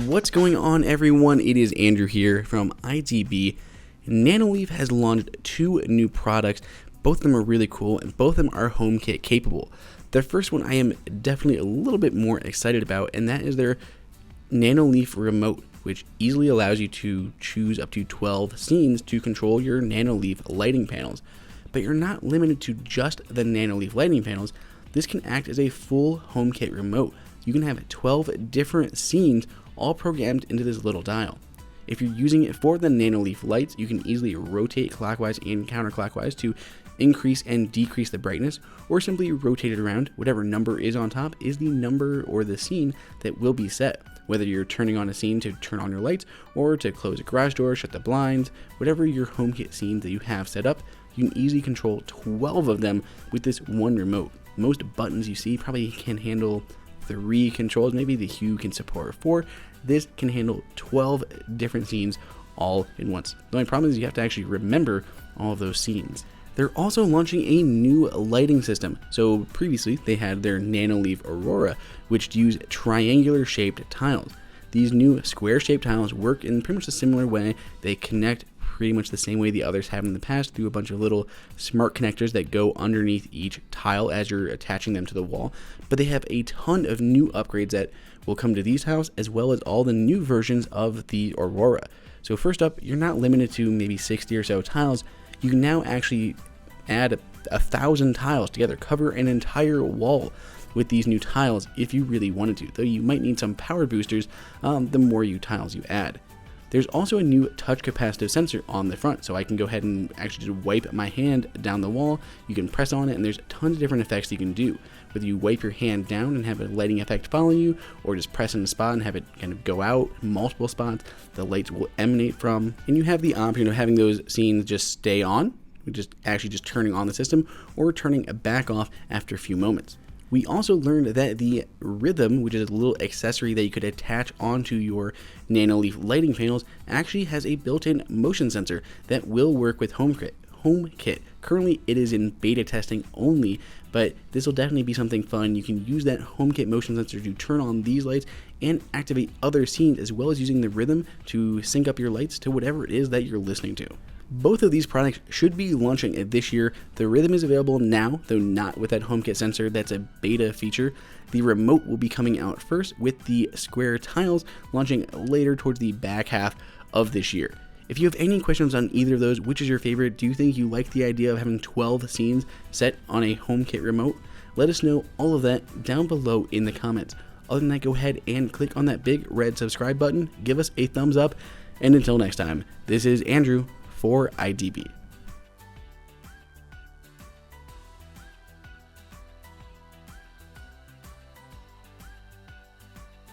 What's going on, everyone? It is Andrew here from IDB. Nanoleaf has launched two new products. Both of them are really cool, and both of them are HomeKit capable. The first one I am definitely a little bit more excited about, and that is their Nanoleaf Remote, which easily allows you to choose up to 12 scenes to control your Nanoleaf lighting panels. But you're not limited to just the Nanoleaf lighting panels. This can act as a full HomeKit remote. You can have 12 different scenes all programmed into this little dial. If you're using it for the Nanoleaf lights, you can easily rotate clockwise and counterclockwise to increase and decrease the brightness, or simply rotate it around. Whatever number is on top is the number or the scene that will be set. Whether you're turning on a scene to turn on your lights, or to close a garage door, shut the blinds, whatever your HomeKit scenes that you have set up, you can easily control 12 of them with this one remote. Most buttons you see probably can handle 3 controls, maybe the Hue can support 4. This can handle 12 different scenes all in once. The only problem is you have to actually remember all of those scenes. They're also launching a new lighting system. So previously they had their Nanoleaf Aurora, which use triangular shaped tiles. These new square shaped tiles work in pretty much a similar way. They connect pretty much the same way the others have in the past, through a bunch of little smart connectors that go underneath each tile as you're attaching them to the wall. But they have a ton of new upgrades that will come to these tiles, as well as all the new versions of the Aurora. So first up, you're not limited to maybe 60 or so tiles. You can now actually add 1,000 tiles together, cover an entire wall with these new tiles if you really wanted to, though you might need some power boosters the more tiles you add. There's also a new touch capacitive sensor on the front, so I can go ahead and actually just wipe my hand down the wall. You can press on it, and there's tons of different effects you can do. Whether you wipe your hand down and have a lighting effect follow you, or just press in a spot and have it kind of go out multiple spots, the lights will emanate from. And you have the option of having those scenes just stay on, just turning on the system, or turning it back off after a few moments. We also learned that the Rhythm, which is a little accessory that you could attach onto your Nanoleaf lighting panels, actually has a built-in motion sensor that will work with HomeKit. Currently, it is in beta testing only, but this will definitely be something fun. You can use that HomeKit motion sensor to turn on these lights and activate other scenes, as well as using the Rhythm to sync up your lights to whatever it is that you're listening to. Both of these products should be launching this year. The Rhythm is available now, though not with that HomeKit sensor. That's a beta feature. The Remote will be coming out first, with the square tiles launching later towards the back half of this year. If you have any questions on either of those, which is your favorite? Do you think you like the idea of having 12 scenes set on a HomeKit remote? Let us know all of that down below in the comments. Other than that, go ahead and click on that big red subscribe button, give us a thumbs up, and until next time, this is Andrew for IDB.